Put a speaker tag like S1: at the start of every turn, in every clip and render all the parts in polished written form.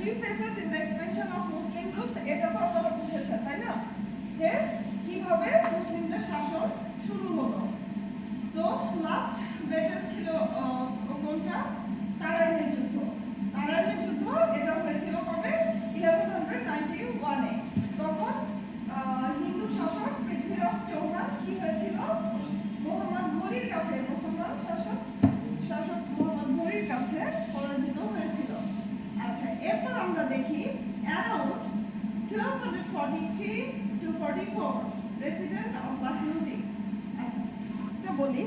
S1: Three faces in the expansion of Muslim groups, এটা তো আপনারা বুঝেছেন তাই না, যে কিভাবে মুসলিমদের শাসন শুরু হলো। তো লাস্ট ব্যাটল ছিল কোনটা? তারাইনের যুদ্ধ। তারাইনের যুদ্ধ এটা হয়েছিল কবে? 1191-এ। তখন হিন্দু শাসক পৃথ্বীরাজ চৌহান কি হয়েছিল? মোহাম্মদ ঘুরির কাছে, মুসলমান শাসক মোহাম্মদ ঘুরির কাছে পরাজিত হয়েছিল। আচ্ছা, এরপর আমরা দেখি অ্যারাউন্ড 1243 to 44 রেসিডেন্ট অফ লাখনৌতি। আচ্ছা, এটা বলি,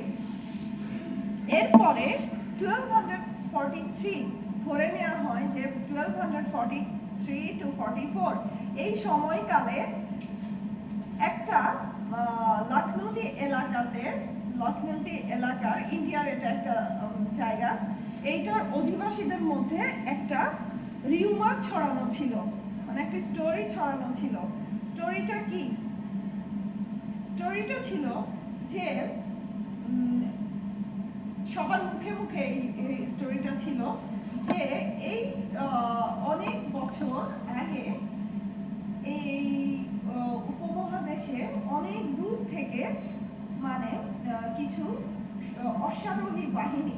S1: এরপরে 1243 ধরে নেওয়া হয় যে 1243 to 44 এই সময়কালে একটা লখনৌতি এলাকার ইন্ডিয়ার এটা একটা জায়গা, এইটার অধিবাসীদের মধ্যে একটা রিউমার ছড়ানো ছিল, মানে একটা স্টোরি ছড়ানো ছিল। স্টোরিটা কি? স্টোরিটা ছিল যে সবার মুখে মুখে এই স্টোরিটা ছিল যে এই অনেক বছর আগে এই উপমহাদেশে অনেক দূর থেকে মানে কিছু অশ্বারোহী বাহিনী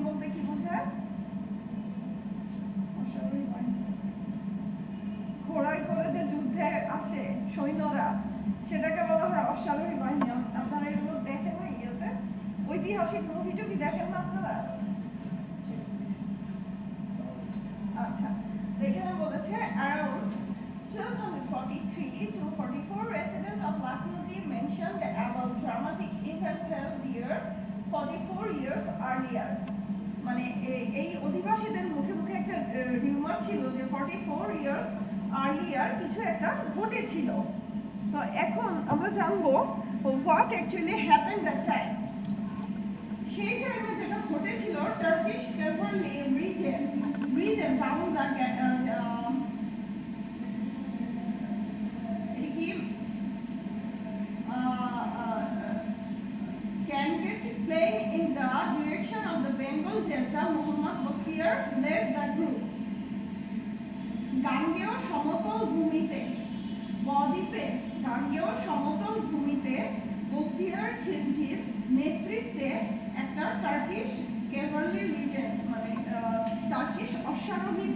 S1: বলতে কি বোঝায়? অশ্বারোহী বাহিনী ঘোড়ায় করে যে যুদ্ধে আসে সৈন্যরা, সেটাকে বলা হয় অশ্বারোহী বাহিনী। আপনারা এগুলো দেখেন না ইয়েতে, ঐতিহাসিক মুভি টুভি দেখেন না আপনারা? আচ্ছা, এখানে বলেছে around 1243 to 44 residents of Lucknow mentioned about dramatic events held there 44 years earlier. মানে এই অধিবাসীদের মুখে মুখে একটা রিউমার ছিল যে 44 years earlier কিছু একটা ঘটেছিল। তো এখন আমরা জানবো what actually happened that time. সেই টাইমে যেটা ঘটেছিল, Turkish Cavalry Britain down the playing in the direction of the Bengal Delta. Muhammad Baqir led the group. গাঙ্গেয় সমতল ভূমিতে, বদ্বীপে গাঙ্গেয় সমতল ভূমিতে বখতিয়ার খিলজির নেতৃত্বে একটা টার্কিশ ক্যাভালরি ব্রিগেড, মানে টার্কিশ অশ্বারোহী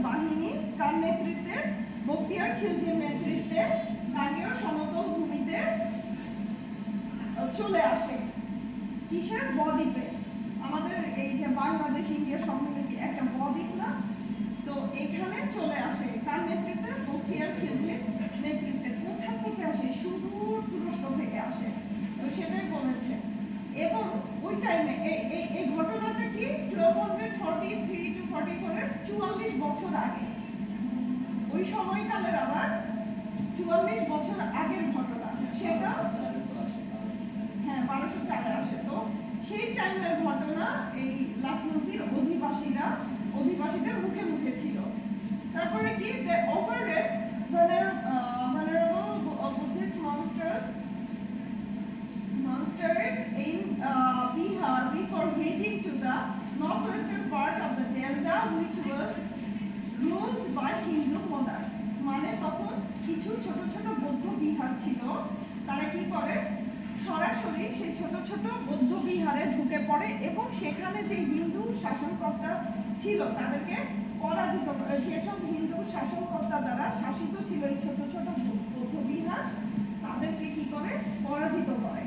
S1: বাহিনী কার নেতৃত্বে? বখতিয়ার খিলজির নেতৃত্বে গাঙ্গেয় সমতল ভূমিতে চলে আসে। কিসের? বদ্বীপে। আমাদের এই যে বাংলাদেশ ইন্ডিয়ার সম্পর্কে কি একটা বদ্বীপ না? তো এখানে চলে আসে কার নেতৃত্বে? বখতিয়ার খিলজির নেতৃত্বে। কোথা থেকে আসে? সুদূর তুরস্ক থেকে আসে। তো সেটাই বলেছে। এবং ওই টাইমে এই ঘটনাটা কি 1243 to 44 এর 44 বছর আগে, ওই সময়কালের আবার 44 বছর আগের ঘটনা। সেটা 1204 আসে। তো সেই টাইমের ঘটনা এই লখনৌতির অধিবাসীদের মুখে মুখে ছিল। তারপরে কি? দে ওভাররেড vulnerable Buddhist monsters in Bihar before heading to the northwestern part of the delta which was ruled by Hindu monarch. মানে তখন কিছু ছোট ছোট বৌদ্ধ বিহার ছিল, তারা কি করে? সরাসরি সেই ছোট ছোট বৌদ্ধ বিহারে ঢুকে পড়ে এবং সেখানে যে হিন্দু শাসনকর্তা ছিল তাদেরকে পরাজিত করে। যেসব হিন্দু শাসনকর্তা দ্বারা শাসিত ছিল এই ছোট ছোট বৌদ্ধ বিহার, তাদেরকে কি করে? পরাজিত করে।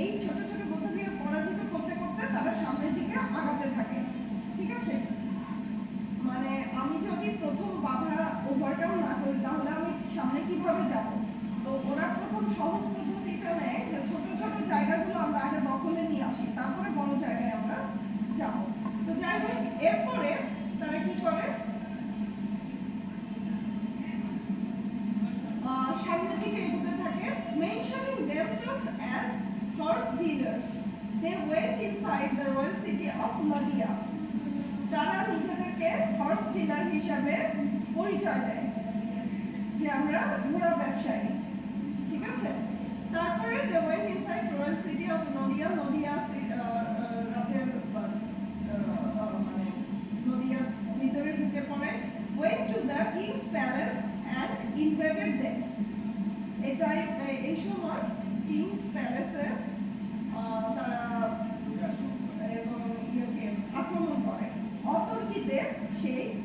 S1: এই ছোট ছোট বৌদ্ধ বিহার পরাজিত করতে করতে তারা সামনের দিকে আগাতে থাকে। ঠিক আছে, মানে আমি যদি প্রথম বাধা ওভারকাম না করি তাহলে আমি সামনে কিভাবে যাব? তো ওরা প্রথম সহজ পদ্ধতিটা নেয় যে ছোট ছোট জায়গাগুলো আমরা আগে দখলে নিয়ে আসি, তারপরে বড় জায়গায় আমরা যাব। তো যাই হোক, এরপরে তারা কি করে? সামনের দিকে এগোতে থাকে। mentioning themselves as horse dealers, they went inside the royal city of Nadia. তারা নিজেদেরকে হর্স ডিলার হিসাবে পরিচয় দেয় যে আমরা ঘোড়া ব্যবসায়ী। ঠিক আছে, তারপরে they went inside royal city of Nadia, রাজের মানে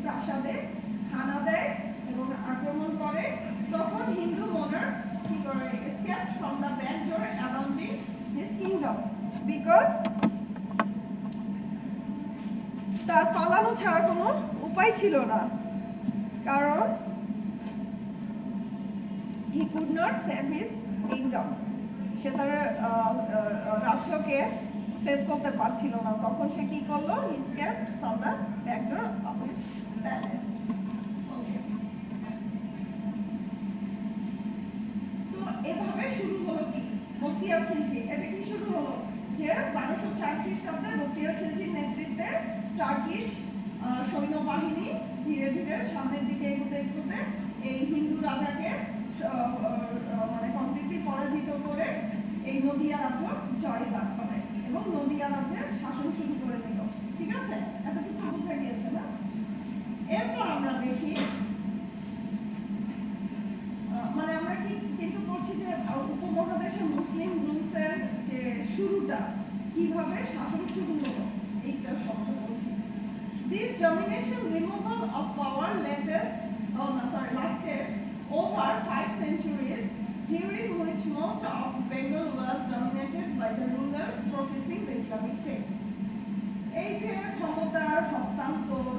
S1: প্রাসাদে হানা দেয় এবং আক্রমণ করে, তখন হিন্দু মনার্ক কি করে, escaped from the back door abandoning his kingdom because তার পালানো ছাড়া কোনো উপায় ছিল না, কারণ he could not save his kingdom, সে তার রাজ্যকে সেভ করতে পারছিল না। তখন সে কি করলো, he escaped from the back door of his palace. তো এভাবে শুরু হলো কি বখতিয়ার খিলজি। এটা কি শুরু হলো যে 1204 খ্রিস্টাব্দে বখতিয়ার খিলজির নেতৃত্বে টার্কিশ সৈন্যবাহিনী ধীরে ধীরে সামনের দিকে এগোতে এগোতে এই হিন্দু রাজাকে মানে কমপ্লিটলি পরাজিত করে এই নদিয়া রাজ্য জয় লাভ করে এবং নদিয়া রাজ্যের শাসন শুরু করে দিল। ঠিক আছে, এতটুকু বোঝা গিয়েছে না? এরপর আমরা দেখি, মানে আমরা কি কিন্তু করছি যে উপমহাদেশে মুসলিম রুলসের যে শুরুটা কিভাবে শাসন শুরু হলো এইটা শব্দ বলছি। This domination removal of power lasted over 5 centuries, during which most of Bengal was dominated by the rulers professing the Islamic faith. এই যে ক্ষমতার হস্তান্তর,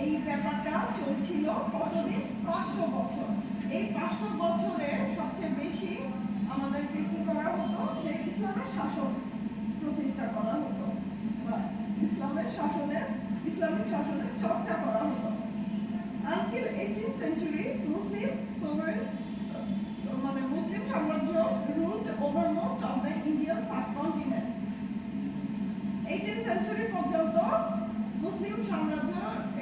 S1: এই ব্যাপারটা চলছিল কতদিন, 500 বছর। এই 500 বছরে সবচেয়ে বেশি আমাদেরকে কি করা হতো, যে ইসলামের শাসন প্রতিষ্ঠা করা হতো বা ইসলামিক শাসনের চর্চা করা হতো। Until 18th century, Muslim সাম্রাজ্য ruled over most of the Indian subcontinent. 18th century পর্যন্ত মুসলিম সাম্রাজ্য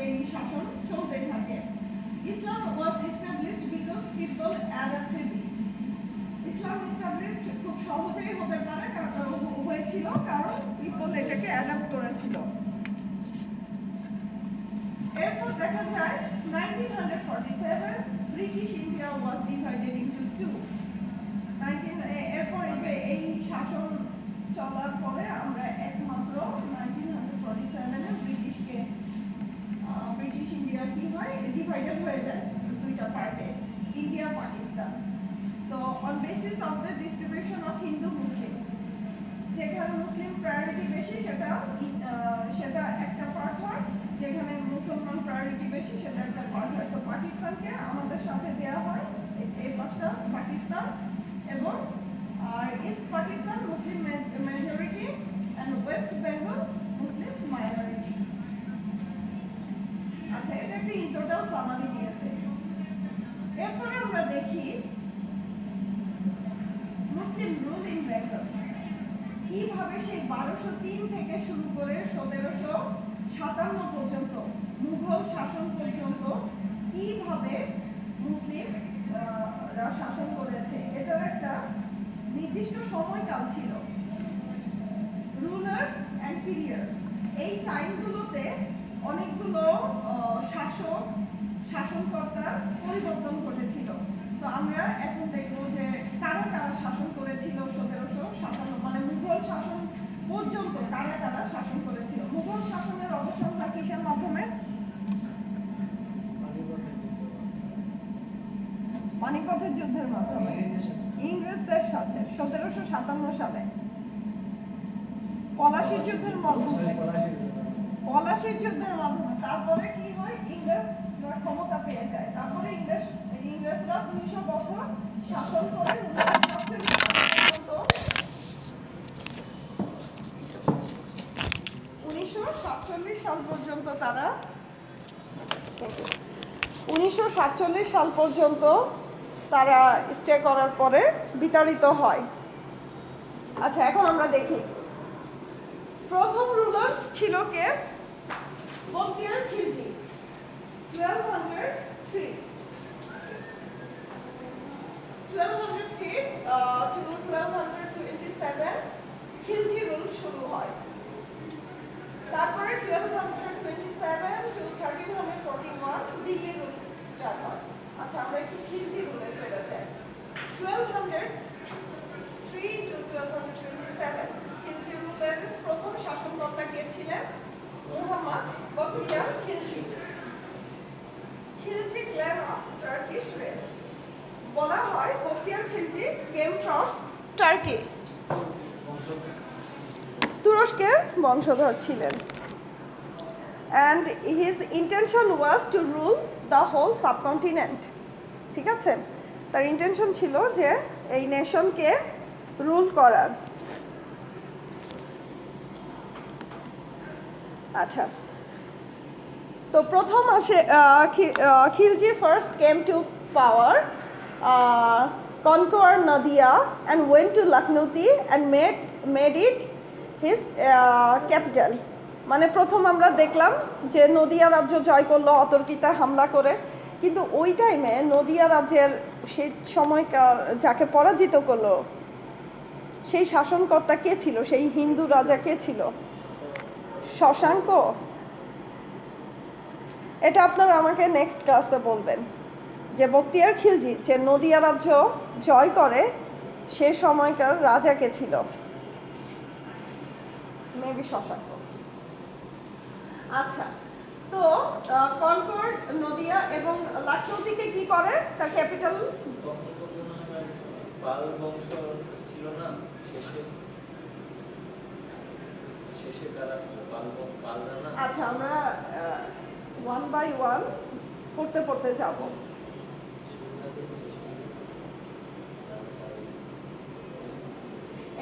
S1: এই শাসন চলতে থাকে। Islam was established because people adapted it. Islam established খুব সহজেই হতে পারে হয়েছিল কারণ people এটাকে অ্যাডাপ্ট করেছিল। এরপর দেখা যায় 1947 British India was divided into two. এরপর এই শাসন চলার পরে আমরা একমাত্র 1947 ব্রিটিশ ইন্ডিয়া কি হয়, ডিভাইডেড হয়ে যায় দুইটা পার্টে, ইন্ডিয়া পাকিস্তান। তো on basis of the distribution of Hindu Muslim, যেখানে মুসলিম প্রায়োরিটি বেশি সেটা একটা পার্ট হয়, যেখানে মুসলমান প্রায়োরিটি বেশি সেটা একটা পার্ট হয়। তো পাকিস্তানকে আমাদের সাথে দেওয়া হয় এই পাঁচটা পাকিস্তান, এবং আর East Pakistan Muslim majority and West Bengal Muslim minority. আচ্ছা, এটা একটা ইন টোটাল সামারি দিয়েছে। এরপরে আমরা দেখি মুসলিম রুল ইন বেঙ্গল কিভাবে সেই 1203 থেকে শুরু করে 1757 পর্যন্ত মুঘল শাসন পর্যন্ত কিভাবে মুসলিমরা শাসন করেছে, এটার একটা নির্দিষ্ট সময়কাল ছিল, রুলার্স এন্ড পিরিয়ডস। এই টাইমগুলোতে অনেকগুলো শাসনকর্তার পরিবর্তন ঘটেছিল। তো আমরা এখন দেখবো যে কারা কারা শাসন করেছিল 1757, মানে মুঘল শাসন পর্যন্ত কারা কারা শাসন করেছিল। মুঘল শাসনের অবসান হয় কিসের মাধ্যমে? পানিপথের যুদ্ধের মাধ্যমে, ইংরেজদের সাথে 1757 সালে। পলাশির যুদ্ধের মাধ্যমে, তারপরে কি হয়, ইংরেজরা ক্ষমতা পেয়ে যায়। তারপরে ইংরেজরা 200 বছর শাসন করে 1947 সাল পর্যন্ত তারা 1947 সাল পর্যন্ত তারা স্টে করার পরে বিতাড়িত হয়। আচ্ছা, এখন আমরা দেখি প্রথম রুলার্স ছিল কে? বখতিয়ার খিলজি 1203 to 1227 খিলজি রুল শুরু হয়। তারপরে 1227 to 1341 দিল্লি রুল স্টার্ট হয়। আচ্ছা, আমরা একটু খিলজি রুলে চলে যাই। 1203 to 1227 খিলজি রুলের প্রথম শাসনকর্তা কে ছিলেন? মুহাম্মদ বখতিয়ার খিলজি। Turkish race. বলা হয় Bakhtiyar Khilji came from Turkey. তুরস্কের বংশধর ছিলেন। And his intention was to rule the whole subcontinent. ঠিক আছে, তার ইন্টেনশন ছিল যে এই নেশনকে রুল করার। আচ্ছা, তো প্রথম আসে Khilji first came to power, conquer Nadia and went to Lakhnauti and made it his capital. মানে প্রথম আমরা দেখলাম যে নদিয়া রাজ্য জয় করলো অতর্কিতে হামলা করে, কিন্তু ওই টাইমে নদিয়া রাজ্যের সেই সময়কার যাকে পরাজিত করলো সেই শাসনকর্তা কে ছিল? সেই হিন্দু রাজা কে ছিল? শশাঙ্ক। এটা আপনারা আমাকে নেক্সট ক্লাসে বলবেন যে বখতিয়ার খিলজি যে নদিয়া রাজ্য জয় করে সে সময়কার রাজা কে ছিল? মেবি শশাঙ্ক। আচ্ছা, তো কনকর্ড নদিয়া এবং লখনৌতিকে কি করে তার ক্যাপিটাল?
S2: পাল বংশ ছিল না, শেষে কারা ছিল? পালরা না?
S1: আচ্ছা, আমরা ওয়ান বাই ওয়ান পড়তে পড়তে যাব।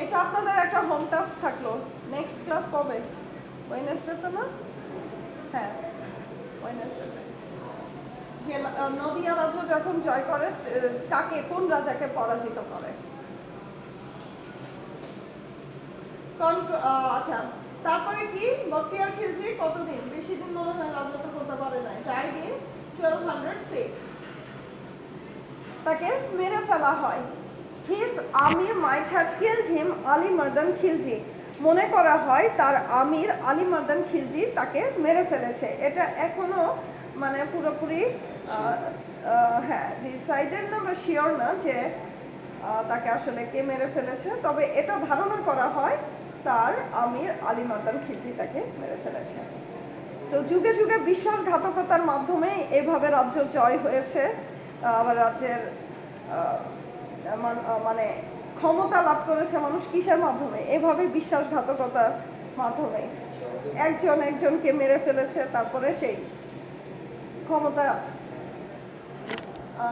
S1: এটা আপনাদের একটা হোম টাস্ক থাকলো। নেক্সট ক্লাস কবে? ওয়েডনেসডে না? হ্যাঁ, ওয়েডনেসডে। যে নদিয়া রাজ্য যখন জয় করে কাকে, কোন রাজাকে পরাজিত করে? আচ্ছা, তারপরে কি বখতিয়ার খিলজি কতদিন, বেশি দিন মনে হয় রাজত্ব করতে পারে না, ডাইড ইন 1206। তাকে মেরে ফেলা হয়। His amir might have killed him Ali Mardan Khilji. মনে করা হয় তার আমির আলী মার্দান খিলজি তাকে মেরে ফেলেছে। এটা এখনো মানে পুরোপুরি হ্যাঁ ডিসাইডেড না বা শিওর না যে তাকে আসলে কে মেরে ফেলেছে, তবে এটা ধারণা করা হয় তার আমির আলী মার্দান খিলজি তাকে মেরে ফেলেছে। তো যুগে যুগে বিশ্বাসঘাতকতার মাধ্যমে এভাবে রাজ্য জয় হয়েছে। আবার রাজ্যের মানে ক্ষমতা লাভ করেছে মানুষ কিসের মাধ্যমে? এভাবে বিশ্বাসঘাতকতার মাধ্যমে একজন একজনকে মেরে ফেলেছে, তারপরে সেই ক্ষমতা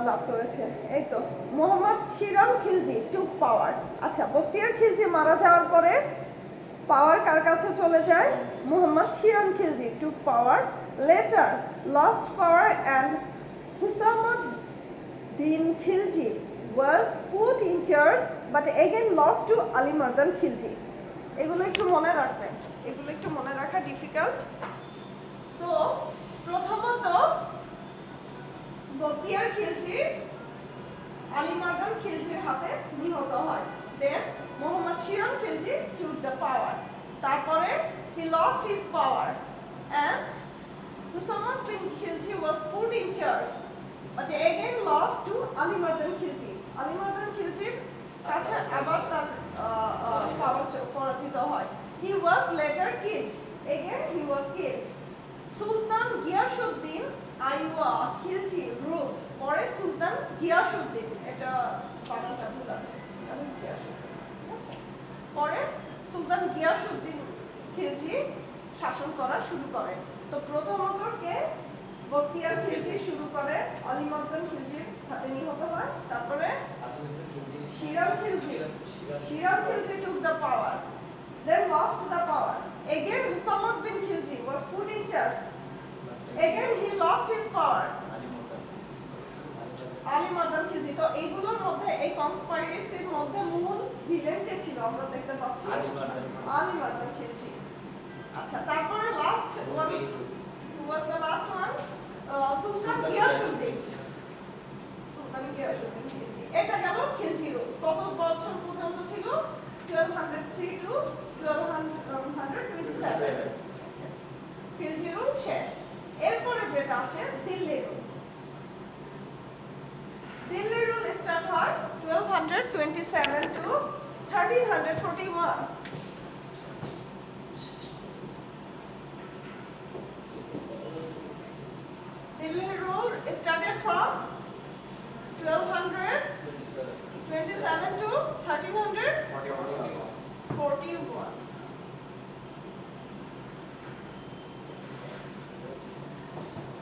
S1: লাভ করেছে। এই তো মোহাম্মদ শিরাম খিলজি টুক পাওয়ার। আচ্ছা, বখতিয়ার খিলজি মারা যাওয়ার পরে পাওয়ার কার কাছে চলে যায়? মোহাম্মদ শিরাম খিলজি টুক পাওয়ার, letter lost power and Husamuddin Khilji was put in charge but again lost to Ali Mardan Khilji. এগুলো একটু মনে রাখবেন, এগুলো একটু মনে রাখা ডিফিকাল্ট। তো প্রথমত বখতিয়ার খিলজি আলী মার্দান খিলজির হাতে নিহত হয়। Then Mohammad Shiran Khilji took the power. তারপরে he lost his power and Husamuddin Khilji was put in charge but again lost to Ali Mardan Khilji. Ali Mardan Khiljiর কাছে আবার তার পাওয়ার পরাজিত হয়। He was later killed. Again he was killed. Sultan Ghiyasuddin Aywa Khilji ruled. পরে সুলতান গিয়াসুদ্দিন, এটা বানানটা ভুল আছে, আমি গিয়াসুদ্দিন, ঠিক আছে? পরে সুলতান গিয়াসুদ্দিন খিলজি শাসন করা শুরু করে। তো প্রথমত কে? বখতিয়ার খিলজি শুরু করে, আলী মার্দান খিলজির হাতে নিহত হয়। তারপরে Sheeran Khilji took the power, then lost the power. Again Husamuddin Khilji was put in charge. Again he lost his power. Ali Mardan Khilji. তো এইগুলোর মধ্যে এই কনস্পাইরেসির মধ্যে মূল ভিলেন কে ছিল আমরা দেখতে পাচ্ছি? আলী মার্দান খিলজি। আচ্ছা, তারপরে last one, who was the last one? সুলতান গিয়াসুদ্দিন। সুলতান গিয়াসুদ্দিন খিলজি। এটা গেল খিলজি রুলস। কত বছর পর্যন্ত ছিল? 1203 to 1227 খিলজি রুল শেষ। এরপরে যেটা আসে Delhi rule. Delhi rule start হয় 1227 to 1341। Delhi rule started from 1200 27 to 1341.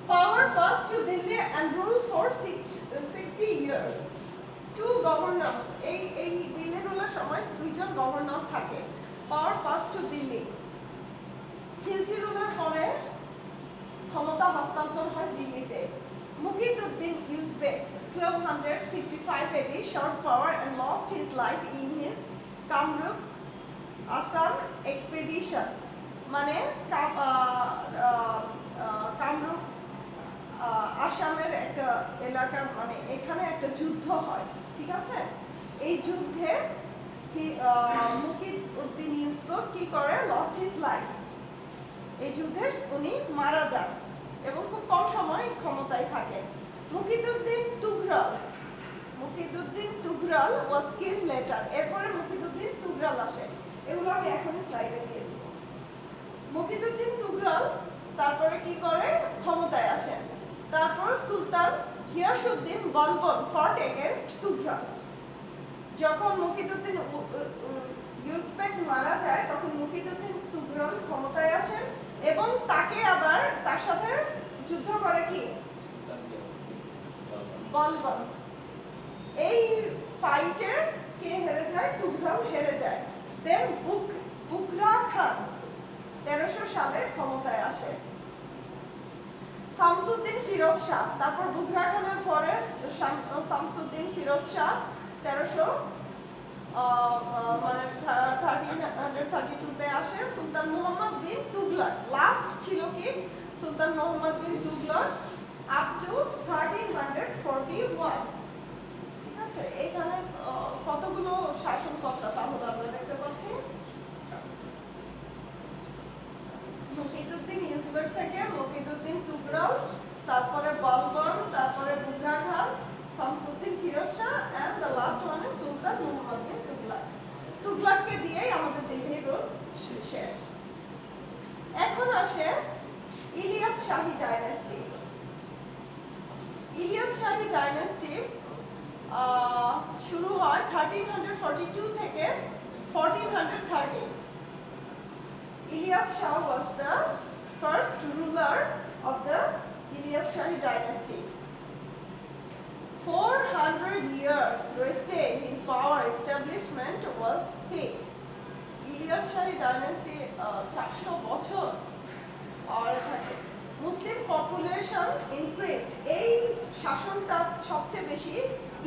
S1: Power passed to Delhi and ruled for 60 years. Two governors. এই দিল্লি রুলার সময় দুইজন গভর্নর থাকে। Power passed to Delhi. Khilji ruler পরে ক্ষমতা হস্তান্তর হয় দিল্লিতে। মুকিদউদ্দিন ইউজবেক 1255 AD showed power and lost his life in his Kamrup Assam expedition. মানে কামরূপ আসামের একটা এলাকা, মানে এখানে একটা যুদ্ধ হয়, ঠিক আছে? এই যুদ্ধে মুকিদউদ্দিন ইউজবেক কি করে, লস্ট হিজ লাইফ। এই যুদ্ধে উনি মারা যান এবং খুব কম সময় ক্ষমতায় থাকেন। মুকিদউদ্দিন তুঘরাল ওয়াজ কিল্ড লেটার। এরপরে মুকিদউদ্দিন তুঘরাল আসে, এগুলো আমি এখনই স্লাইডে দিয়ে দিব। মুকিদউদ্দিন তুঘরাল তারপরে কি করে, ক্ষমতায় আসেন। তারপর সুলতান গিয়াসউদ্দিন বালবন ফট এগেইনস্ট তুঘরাল। যখন মুকিদউদ্দিন ইউজবেক মারা যায় তখন মুকিদউদ্দিন তুঘরাল ক্ষমতায় আসেন এবং তাকে আবার তার সাথে যুদ্ধ করে কি বালবন। এই ফাইটে কে হেরে যায়, তুঘরাল হেরে যায়। দেন বুগরা খান 1300 সালে ক্ষমতায় আসে। শামসুদ্দিন ফিরোজ শাহ, তারপর বুগরা খানের পরে শামসুদ্দিন ফিরোজ শাহ 1332 আসে। সুলতান মুহাম্মদ বিন তুগলক লাস্ট ছিল কি, সুলতান মুহাম্মদ বিন তুগলক আপ টু 1341। ঠিক আছে, এখানে কতগুলো শাসনকর্তা তাহলে আমরা দেখতে পাচ্ছি। মুকিদউদ্দিন ইউজবেক থেকে মুকিদউদ্দিন তুঘরাল, তারপরে বালবন, তারপরে Bughra Khan, Shamsuddin Firoz Shah and the last one is Sultan Muhammad bin Tughlaq. তুগলককে দিয়েই আমাদের দিল্লি রুল শেষ। এখন আসে ইলিয়াস শাহী ডাইনেস্টি। ইলিয়াস শাহী ডাইনেস্টি শুরু হয় 1342 থেকে 1430। Ilyas Shah was the first ruler of the Ilyas Shahi dynasty. 400 years restraint in power establishment was paid. Ilyas Shahi dynasty 400 বছর আর থাকে। মুসলিম পপুলেশন ইনক্রিজড। এই শাসনটা সবচেয়ে বেশি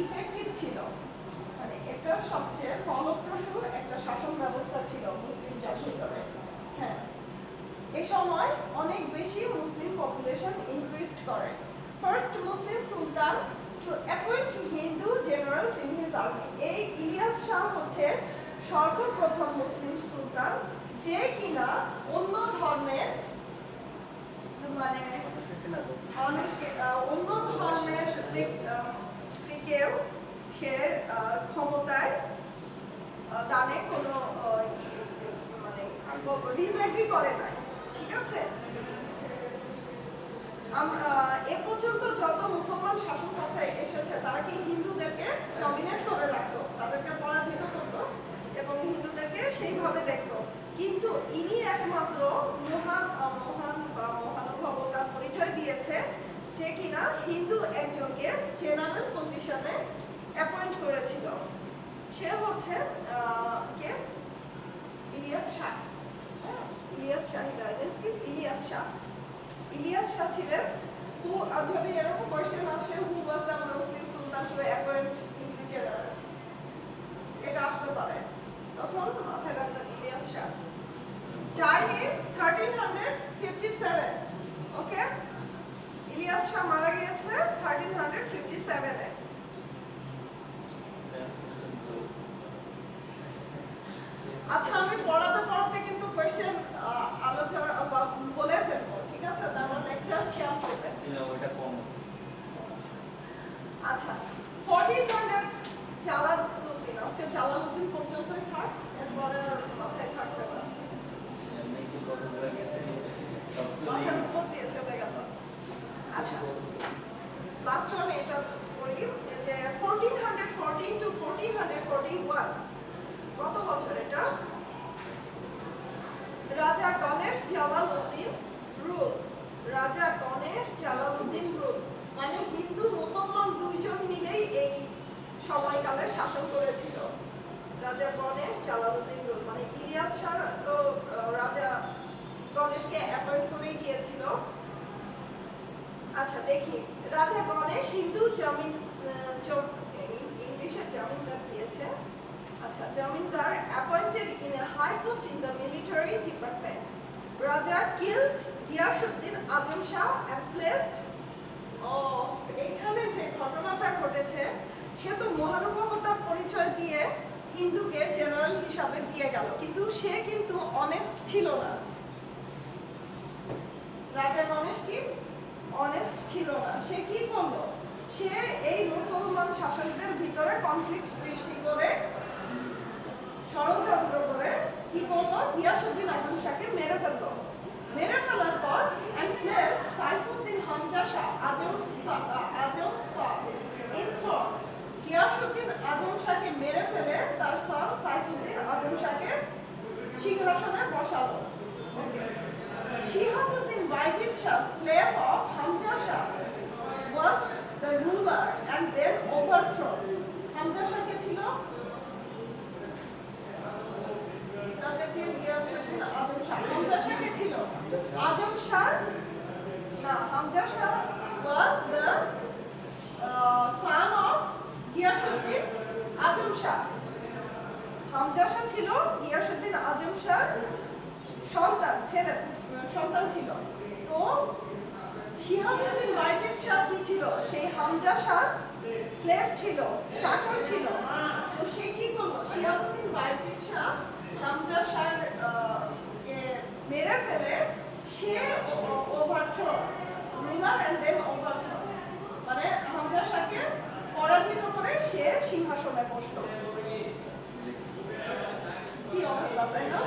S1: ইফেক্টিভ ছিল, মানে এটা সবচেয়ে ফলপ্রসূ একটা শাসন ব্যবস্থা ছিল মুসলিম জাতির ভিতরে। হ্যাঁ, এই সময় অনেক বেশি মুসলিম পপুলেশন ইনক্রিজড করে। First Muslim sultan to appoint Hindu generals in his army. এই ইলিয়াস শাহ হচ্ছে সর্বপ্রথম মুসলিম সুলতান যে কিনা অন্য ধর্মের, মানে অন্য ধর্মের দিকেও সে ক্ষমতায় দানে কোনো ডিসএগ্রি করে নাই, ঠিক আছে? এ পর্যন্ত যত মুসলমান শাসনকর্তা এসেছে তারা কি হিন্দুদেরকে ডমিনেট করে রাখতো, তাদেরকে পরাজিত করতো এবং হিন্দুদেরকে সেইভাবে দেখতো। কিন্তু ইনি একমাত্র মহানুভবতার পরিচয় দিয়েছে যে কিনা হিন্দু একজনকে জেনারেল পজিশনে অ্যাপয়েন্ট করেছিল। সে হচ্ছে কে, ইলিয়াস শাহ। ইলিয়াস শাহী ডাইনেস্টি, ইলিয়াস শাহ। ইলিয়াস শাহ ছিলেন, যদি এরকম কোয়েশ্চেন আসে, who was the Muslim sultan to appoint Hindu general, এটা আসতে পারে, তখন মাথায় রাখবেন ইলিয়াস শাহ। Died in 1357. ওকে, ইলিয়াস শাহ মারা গিয়েছে 1357 এ। আচ্ছা, আমি পড়াতে পড়াতে কিন্তু কোয়েশ্চেন আলোচনা বলে ফেলবো, ঠিক আছে? তারপর লেকচার খেয়াল করবেন। আচ্ছা, 1400 জালালউদ্দিন, আজকে জালালউদ্দিন পর্যন্তই থাক, এরপরে মাথায় থাকবে না, মাথার উপর দিয়ে চলে গেল। আচ্ছা, লাস্ট ওয়ান এটা করি যে সময়কালে শাসন করেছিল। রাজা গণেশ জালালউদ্দিন রুল মানে ইলিয়াস শাহ তো রাজা গণেশকে অ্যাপয়েন্ট করে গিয়েছিল। আচ্ছা দেখি, রাজা গণেশ হিন্দু ইংলিশে জমিদার দিয়েছে। আচ্ছা, zamindar appointed in a high post in the military department. Raja killed Ghiyasuddin Azam Shah and placed. এখানে যে ঘটনাটা ঘটেছে সে তো মহানুভবতার পরিচয় দিয়ে হিন্দুকে জেনারেল হিসাবে দিয়ে গেল, কিন্তু সে কিন্তু অনেস্ট ছিল না। রাজা গণেশ কি অনেস্ট ছিল না। সে কি করলো? সে এই মুসলমান শাসকদের ভিতরে কনফ্লিক্ট সৃষ্টি করে ষড়যন্ত্র করে কি করলো? গিয়াসউদ্দিন আজম শাহকে মেরে ফেললো। মেরে ফেলার পর and placed Saifuddin Hamza Shah Azam Shah in throne। Giasuddin আজম শাহকে মেরে ফেলে তার সন সাইফুদ্দিন আজম শাহকে সিংহাসনে বসালো। Shihabuddin Bayezid Shah, slave of Hamza Shah, was the ruler and then overthrown. Hamza Shah কে ছিল? রাজা কে গিয়াসউদ্দিন আজম শাহ। হামজা শাহ কে ছিল? আজম শাহ না, Hamza Shah was the son of Giasuddin Azam Shah. Hamza Shah ছিল গিয়াসউদ্দিন আজম শাহ সন্তান, ছেলে সন্তান ছিল। তো শিহাবুদ্দিন বাইজিদ শাহ কি ছিল? সেই হামজা শাহ স্লেভ ছিল, চাকর ছিল। তো সে কি করলো? শিহাবুদ্দিন বাইজিদ শাহ হামজা শাহ মেরে ফেলে সে overthrow ruler and then overthrow মানে হামজা শাহকে পরাজিত করে সে সিংহাসনে বসলো। কি অবস্থা, তাই না?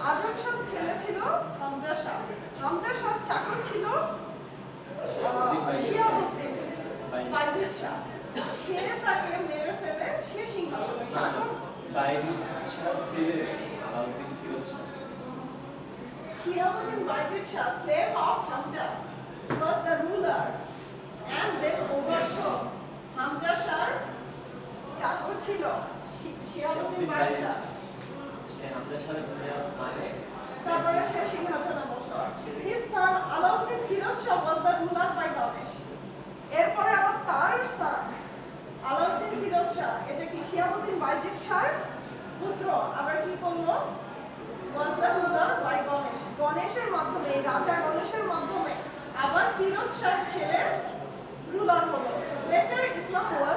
S1: আজম শাহ ছেলে ছিল হামজা শাহ, হামজা শাহ চাকর ছিল শিহাবুদ্দিন বাইজিদ শাহ। সে তাকে মেরে ফেলে সে সিংহাসনে চাকর।
S2: বাইজিদ শাহ ছেলে Alauddin Firoz Shah.
S1: Shihabuddin Bayezid Shah, slave of Hamza, was the ruler and then overthrow. Hamza Shah চাকর ছিল শিহাবুদ্দিন বাইজিদ শাহ।
S2: সে হামজা শাহের মানে
S1: তারপরে সে সিংহাসনে বসলো। His son Alauddin Firoz Shah was the ruler by Ganesh. এরপরে আবার তার son আলাউদ্দিন ফিরোজ শাহ, এটা কি শিহাবুদ্দিন বাইজিদ শাহর পুত্র, আবার কি করলো? was the ruler by Ganesh। গণেশের মাধ্যমে, রাজা গণেশের মাধ্যমে আবার ফিরোজ শাহর ছেলে রুলার হলো। Later Islam was